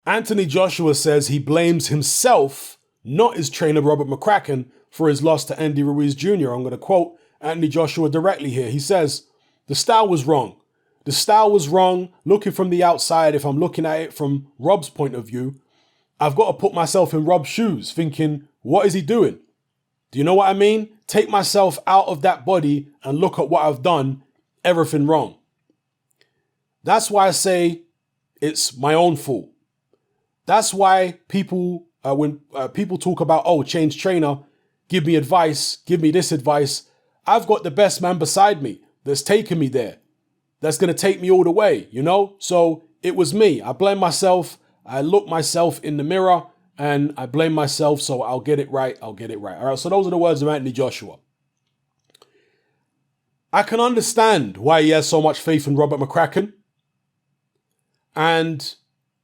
Anthony Joshua says he blames himself, not his trainer Robert McCracken, for his loss to Andy Ruiz Jr. I'm going to quote Anthony Joshua directly here. He says, "The style was wrong. The style was wrong. Looking from the outside, if I'm looking at it from Rob's point of view, I've got to put myself in Rob's shoes, thinking, what is he doing? Do you know what I mean? Take myself out of that body and look at what I've done. Everything wrong." That's why I say it's my own fault. That's why people, when people talk about, oh, change trainer, give me advice, give me this advice, I've got the best man beside me that's taken me there. That's going to take me all the way, you know? So it was me. I blame myself. I look myself in the mirror and I blame myself. So I'll get it right. I'll get it right. All right. So those are the words of Anthony Joshua. I can understand why he has so much faith in Robert McCracken. And,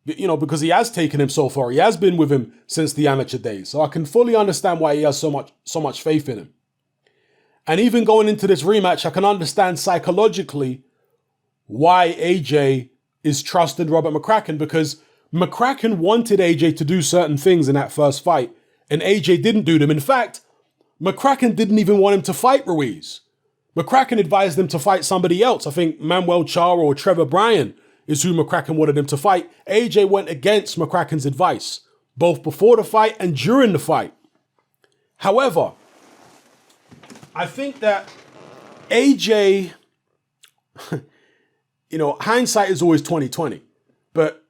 you know, because he has taken him so far. He has been with him since the amateur days. So I can fully understand why he has so much faith in him. And even going into this rematch, I can understand psychologically why AJ is trusting Robert McCracken, because McCracken wanted AJ to do certain things in that first fight, and AJ didn't do them. In fact, McCracken didn't even want him to fight Ruiz. McCracken advised him to fight somebody else. I think Manuel Chara or Trevor Bryan is who McCracken wanted him to fight. AJ went against McCracken's advice, both before the fight and during the fight. However, I think that AJ, you know, hindsight is always 20/20. But,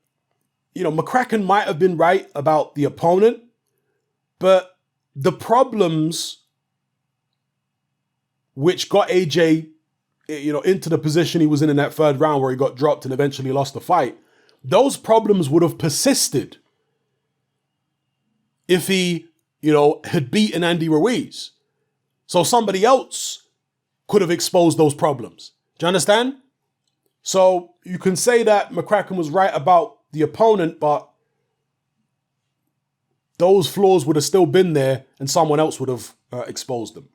you know, McCracken might have been right about the opponent, but the problems which got AJ, you know, into the position he was in that third round where he got dropped and eventually lost the fight, those problems would have persisted if he, you know, had beaten Andy Ruiz. So somebody else could have exposed those problems. Do you understand? So you can say that McCracken was right about the opponent, but those flaws would have still been there and someone else would have exposed them.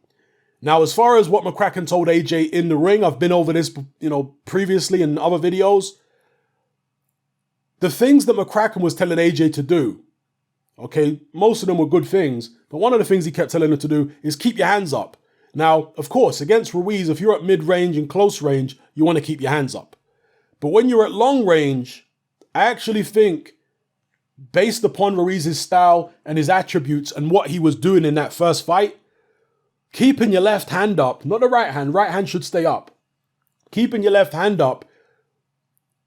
Now, as far as what McCracken told AJ in the ring, I've been over this, you know, previously in other videos. The things that McCracken was telling AJ to do, okay, most of them were good things, but one of the things he kept telling him to do is keep your hands up. Now, of course, against Ruiz, if you're at mid-range and close range, you want to keep your hands up. But when you're at long range, I actually think, based upon Ruiz's style and his attributes and what he was doing in that first fight, keeping your left hand up, not the right hand should stay up. Keeping your left hand up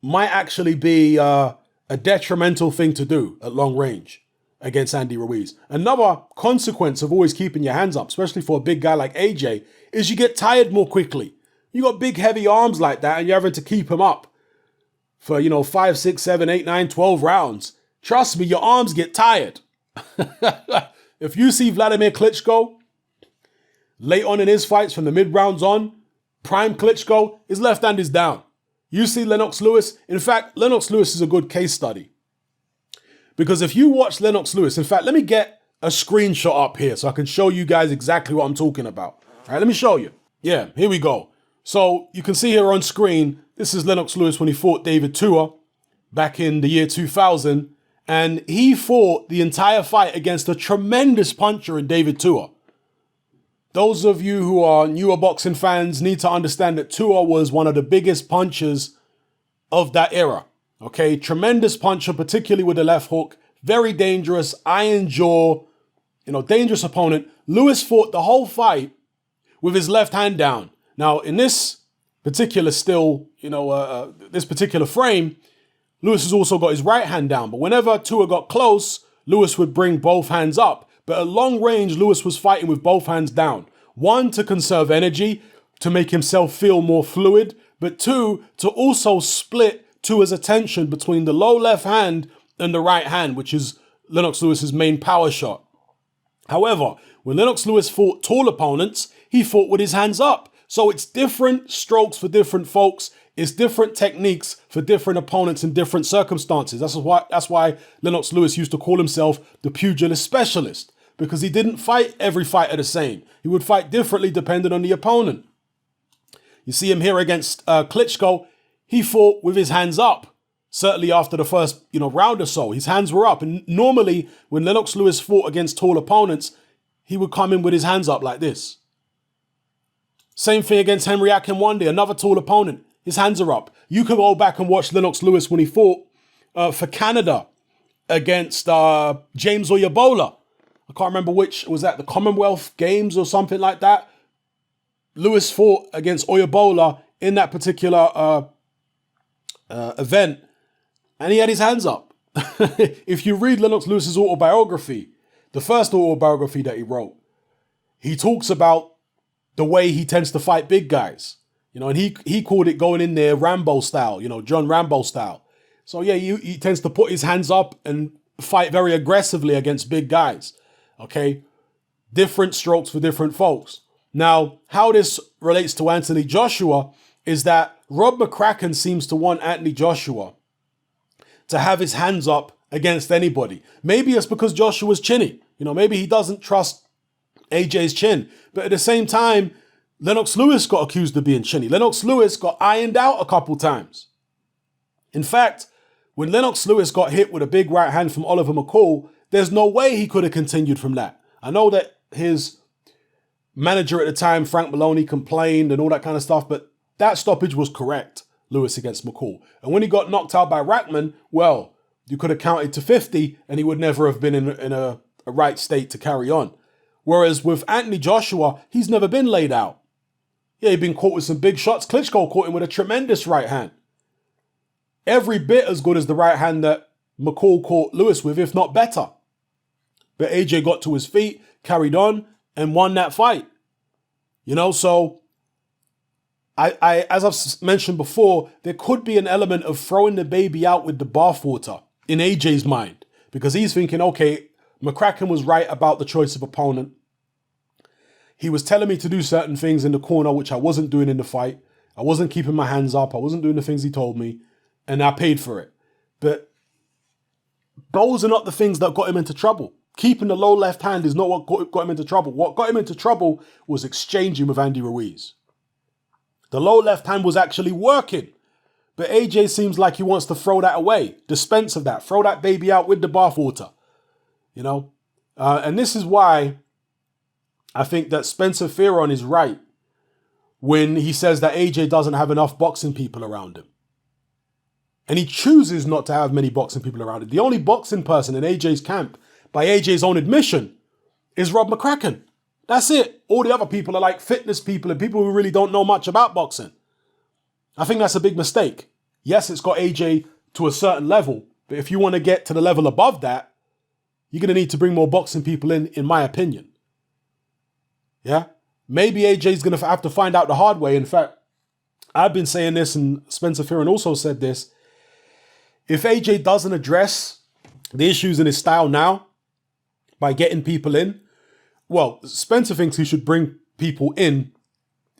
might actually be a detrimental thing to do at long range against Andy Ruiz. Another consequence of always keeping your hands up, especially for a big guy like AJ, is you get tired more quickly. You got big, heavy arms like that and you're having to keep them up for, you know, 5, 6, 7, 8, 9, 12 rounds. Trust me, your arms get tired. If you see Vladimir Klitschko late on in his fights from the mid-rounds on, prime Klitschko, his left hand is down. You see Lennox Lewis. In fact, Lennox Lewis is a good case study. Because if you watch Lennox Lewis, in fact, let me get a screenshot up here so I can show you guys exactly what I'm talking about. All right, let me show you. Yeah, here we go. So you can see here on screen, this is Lennox Lewis when he fought David Tua back in the year 2000. And he fought the entire fight against a tremendous puncher in David Tua. Those of you who are newer boxing fans need to understand that Tua was one of the biggest punchers of that era. Okay, tremendous puncher, particularly with the left hook. Very dangerous, iron jaw, you know, dangerous opponent. Lewis fought the whole fight with his left hand down. Now, in this particular still, this particular frame, Lewis has also got his right hand down. But whenever Tua got close, Lewis would bring both hands up. But at long range, Lewis was fighting with both hands down. One, to conserve energy, to make himself feel more fluid. But two, to also split Tua's attention between the low left hand and the right hand, which is Lennox Lewis's main power shot. However, when Lennox Lewis fought tall opponents, he fought with his hands up. So it's different strokes for different folks. It's different techniques for different opponents in different circumstances. That's why Lennox Lewis used to call himself the pugilist specialist, because he didn't fight every fighter the same. He would fight differently depending on the opponent. You see him here against Klitschko. He fought with his hands up. Certainly after the first, round or so, his hands were up. And normally when Lennox Lewis fought against tall opponents, he would come in with his hands up like this. Same thing against Henry Akin one day, another tall opponent. His hands are up. You can go back and watch Lennox Lewis when he fought for Canada against James Oyebola. I can't remember which, was that the Commonwealth Games or something like that? Lewis fought against Oyebola in that particular event, and he had his hands up. If you read Lennox Lewis's autobiography, the first autobiography that he wrote, he talks about the way he tends to fight big guys. And he called it going in there Rambo style, John Rambo style. So yeah, he tends to put his hands up and fight very aggressively against big guys. Okay? Different strokes for different folks. Now, how this relates to Anthony Joshua is that Rob McCracken seems to want Anthony Joshua to have his hands up against anybody. Maybe it's because Joshua's chinny. Maybe he doesn't trust AJ's chin. But at the same time, Lennox Lewis got accused of being chinny. Lennox Lewis got ironed out a couple times. In fact, when Lennox Lewis got hit with a big right hand from Oliver McCall, there's no way he could have continued from that. I know that his manager at the time, Frank Maloney, complained and all that kind of stuff, but that stoppage was correct, Lewis against McCall. And when he got knocked out by Rackman, well, you could have counted to 50 and he would never have been in a right state to carry on. Whereas with Anthony Joshua, he's never been laid out. Yeah, he'd been caught with some big shots. Klitschko caught him with a tremendous right hand. Every bit as good as the right hand that McCall caught Lewis with, if not better. But AJ got to his feet, carried on, and won that fight. So I as I've mentioned before, there could be an element of throwing the baby out with the bathwater in AJ's mind. Because he's thinking, okay, McCracken was right about the choice of opponent. He was telling me to do certain things in the corner, which I wasn't doing in the fight. I wasn't keeping my hands up. I wasn't doing the things he told me. And I paid for it. But those are not the things that got him into trouble. Keeping the low left hand is not what got him into trouble. What got him into trouble was exchanging with Andy Ruiz. The low left hand was actually working. But AJ seems like he wants to throw that away. Dispense of that. Throw that baby out with the bathwater. And this is why I think that Spencer Fearon is right when he says that AJ doesn't have enough boxing people around him. And he chooses not to have many boxing people around him. The only boxing person in AJ's camp, by AJ's own admission, is Rob McCracken. That's it. All the other people are like fitness people and people who really don't know much about boxing. I think that's a big mistake. Yes, it's got AJ to a certain level, but if you want to get to the level above that, you're going to need to bring more boxing people in my opinion. Yeah? Maybe AJ's going to have to find out the hard way. In fact, I've been saying this, and Spencer Fearon also said this. If AJ doesn't address the issues in his style now by getting people in, well, Spencer thinks he should bring people in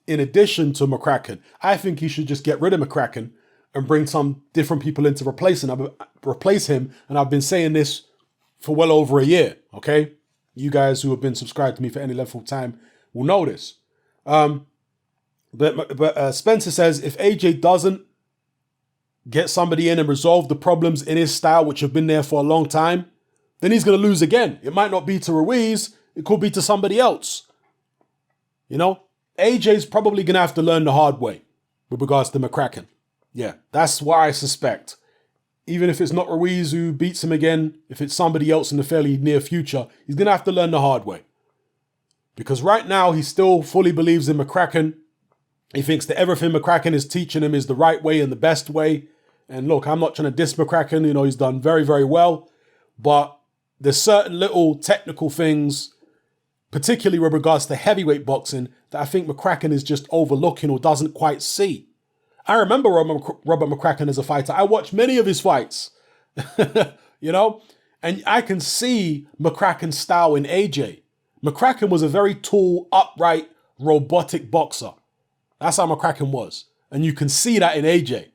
addition to McCracken. I think he should just get rid of McCracken and bring some different people in to replace him. And I've been saying this for well over a year, okay? You guys who have been subscribed to me for any length of time will know this. But Spencer says if AJ doesn't get somebody in and resolve the problems in his style, which have been there for a long time, then he's going to lose again. It might not be to Ruiz. It could be to somebody else. AJ's probably going to have to learn the hard way with regards to McCracken. Yeah, that's what I suspect. Even if it's not Ruiz who beats him again, if it's somebody else in the fairly near future, he's going to have to learn the hard way. Because right now, he still fully believes in McCracken. He thinks that everything McCracken is teaching him is the right way and the best way. And look, I'm not trying to diss McCracken. He's done very, very well. But there's certain little technical things, particularly with regards to heavyweight boxing, that I think McCracken is just overlooking or doesn't quite see. I remember Robert McCracken as a fighter. I watched many of his fights, and I can see McCracken's style in AJ. McCracken was a very tall, upright, robotic boxer. That's how McCracken was. And you can see that in AJ.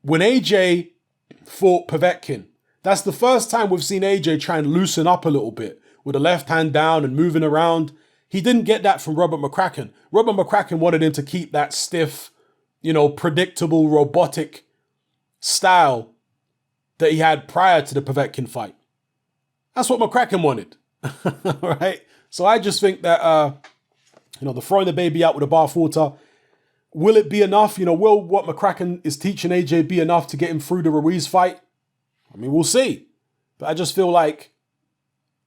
When AJ fought Povetkin, that's the first time we've seen AJ try and loosen up a little bit with the left hand down and moving around. He didn't get that from Robert McCracken. Robert McCracken wanted him to keep that stiff, predictable, robotic style that he had prior to the Povetkin fight. That's what McCracken wanted, right? So I just think that, the throwing the baby out with the bathwater, will it be enough? Will what McCracken is teaching AJ be enough to get him through the Ruiz fight? I mean, we'll see. But I just feel like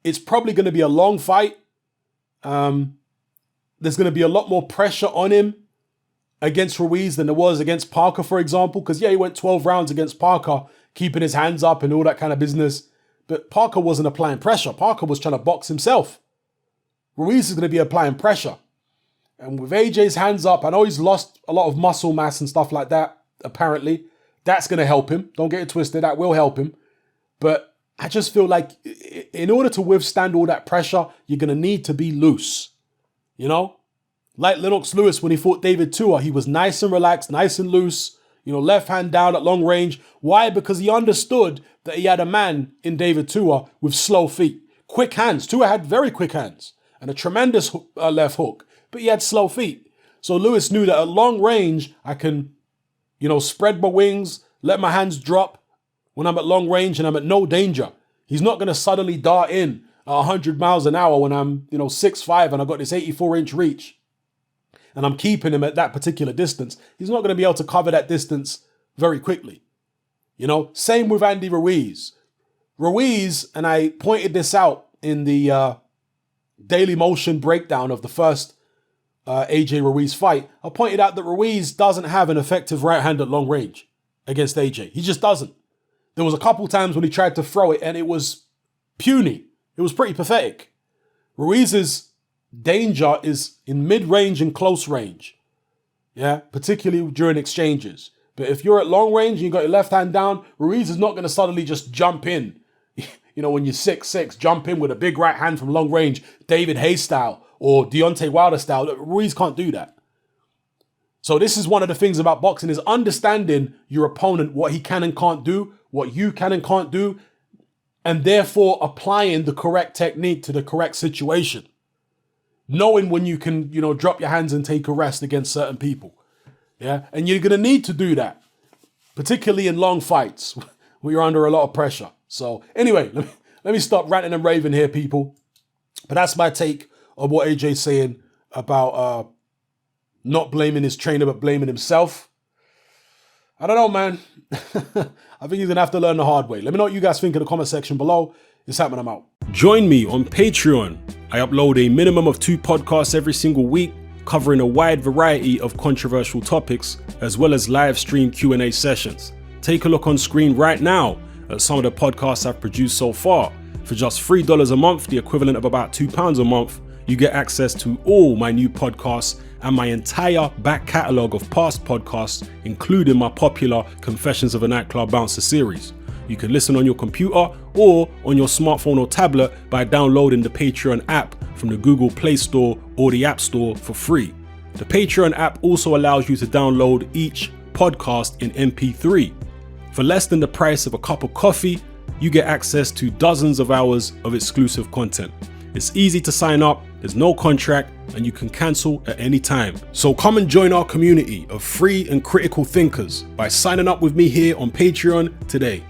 it's probably going to be a long fight. There's going to be a lot more pressure on him against Ruiz than there was against Parker, for example. Because, he went 12 rounds against Parker, keeping his hands up and all that kind of business. But Parker wasn't applying pressure. Parker was trying to box himself. Ruiz is going to be applying pressure. And with AJ's hands up, I know he's lost a lot of muscle mass and stuff like that, apparently. That's going to help him. Don't get it twisted. That will help him. But I just feel like in order to withstand all that pressure, you're going to need to be loose. Like Lennox Lewis when he fought David Tua, he was nice and relaxed, nice and loose, left hand down at long range. Why? Because he understood that he had a man in David Tua with slow feet, quick hands. Tua had very quick hands and a tremendous left hook, but he had slow feet. So Lewis knew that at long range, I can, spread my wings, let my hands drop when I'm at long range and I'm at no danger. He's not going to suddenly dart in 100 miles an hour when I'm, 6'5" and I've got this 84-inch reach and I'm keeping him at that particular distance. He's not going to be able to cover that distance very quickly. Same with Andy Ruiz. Ruiz, and I pointed this out in the Daily Motion breakdown of the first AJ Ruiz fight. I pointed out that Ruiz doesn't have an effective right hand at long range against AJ. He just doesn't. There was a couple times when he tried to throw it and it was puny. It was pretty pathetic. Ruiz's danger is in mid-range and close range. Particularly during exchanges. But if you're at long range and you got your left hand down, Ruiz is not going to suddenly just jump in. When you're 6'6", jump in with a big right hand from long range, David Hayes style or Deontay Wilder style. Ruiz can't do that. So this is one of the things about boxing is understanding your opponent, what he can and can't do, what you can and can't do, and therefore applying the correct technique to the correct situation. Knowing when you can, drop your hands and take a rest against certain people. And you're going to need to do that, particularly in long fights where you're under a lot of pressure. So anyway, let me stop ranting and raving here, people. But that's my take on what AJ's saying about not blaming his trainer, but blaming himself. I don't know, man. I think he's going to have to learn the hard way. Let me know what you guys think in the comment section below. It's happening, I'm out. Join me on Patreon. I upload a minimum of 2 podcasts every single week, covering a wide variety of controversial topics, as well as live stream Q&A sessions. Take a look on screen right now at some of the podcasts I've produced so far. For just $3 a month, the equivalent of about £2 a month, you get access to all my new podcasts and my entire back catalogue of past podcasts, including my popular Confessions of a Nightclub Bouncer series. You can listen on your computer or on your smartphone or tablet by downloading the Patreon app from the Google Play Store or the App Store for free. The Patreon app also allows you to download each podcast in MP3. For less than the price of a cup of coffee, you get access to dozens of hours of exclusive content. It's easy to sign up, there's no contract, and you can cancel at any time. So come and join our community of free and critical thinkers by signing up with me here on Patreon today.